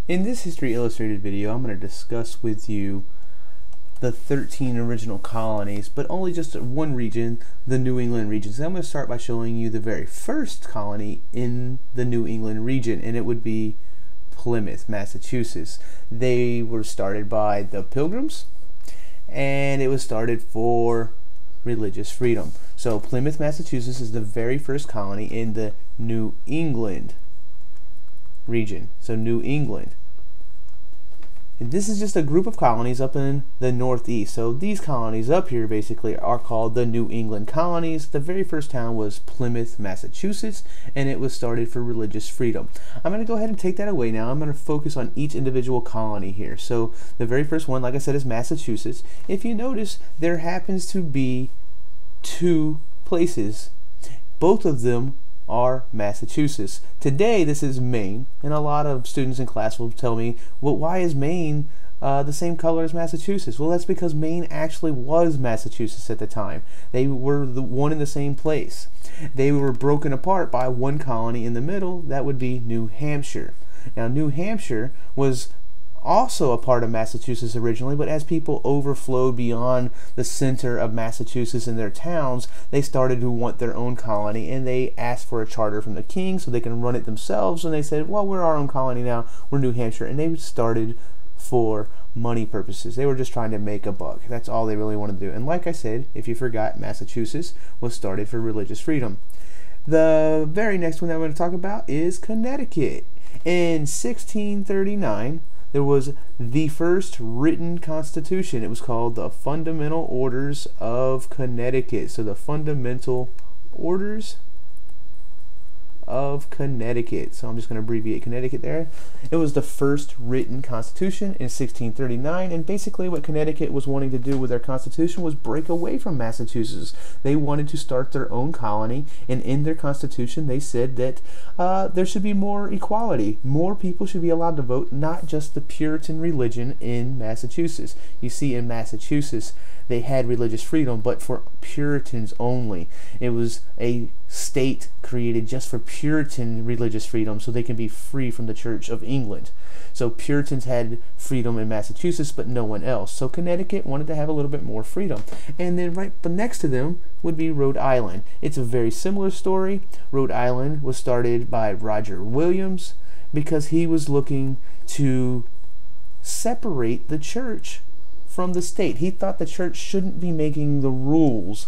In this History Illustrated video, I'm going to discuss with you the 13 original colonies, but only just one region, the New England region. So I'm going to start by showing you the very first colony in the New England region, and it would be Plymouth, Massachusetts. They were started by the Pilgrims, and it was started for religious freedom. So Plymouth, Massachusetts is the very first colony in the New England region. So New England. And this is just a group of colonies up in the Northeast. So these colonies up here basically are called the New England Colonies. The very first town was Plymouth, Massachusetts, and it was started for religious freedom. I'm going to go ahead and take that away now. I'm going to focus on each individual colony here. So the very first one, like I said, is Massachusetts. If you notice, there happens to be two places. Both of them are Massachusetts. Today this is Maine, and a lot of students in class will tell me, well, why is Maine the same color as Massachusetts? Well, that's because Maine actually was Massachusetts at the time. They were the one in the same place. They were broken apart by one colony in the middle. That would be New Hampshire. Now New Hampshire was also a part of Massachusetts originally, but as people overflowed beyond the center of Massachusetts in their towns, they started to want their own colony, and they asked for a charter from the king so they can run it themselves. And they said, well, we're our own colony now, we're New Hampshire. And they started for money purposes. They were just trying to make a buck. That's all they really wanted to do. And like I said, if you forgot, Massachusetts was started for religious freedom. The very next one that I'm going to talk about is Connecticut. In 1639, there was the first written constitution. It was called the Fundamental Orders of Connecticut. So the Fundamental Orders of Connecticut. So I'm just going to abbreviate Connecticut there. It was the first written constitution in 1639, and basically what Connecticut was wanting to do with their constitution was break away from Massachusetts. They wanted to start their own colony, and in their constitution they said that there should be more equality. More people should be allowed to vote, not just the Puritan religion in Massachusetts. You see, in Massachusetts they had religious freedom, but for Puritans only. It was a state created just for Puritan religious freedom, so they can be free from the Church of England. So Puritans had freedom in Massachusetts, but no one else. So Connecticut wanted to have a little bit more freedom. And then right next to them would be Rhode Island. It's a very similar story. Rhode Island was started by Roger Williams because he was looking to separate the church from the state. He thought the church shouldn't be making the rules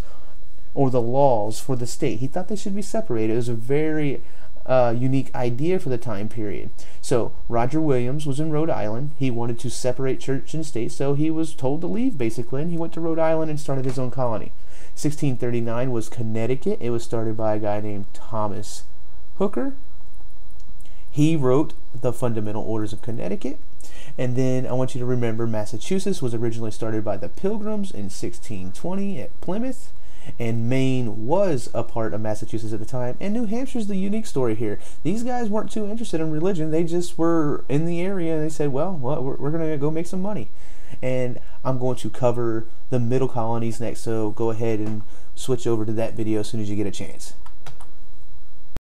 or the laws for the state. He thought they should be separated. It was a very unique idea for the time period. So Roger Williams was in Rhode Island. He wanted to separate church and state, so he was told to leave basically, and he went to Rhode Island and started his own colony. 1639 was Connecticut. It was started by a guy named Thomas Hooker. He wrote the Fundamental Orders of Connecticut. And then I want you to remember Massachusetts was originally started by the Pilgrims in 1620 at Plymouth. And Maine was a part of Massachusetts at the time. And New Hampshire's the unique story here. These guys weren't too interested in religion. They just were in the area and they said, well we're going to go make some money. And I'm going to cover the middle colonies next, so go ahead and switch over to that video as soon as you get a chance.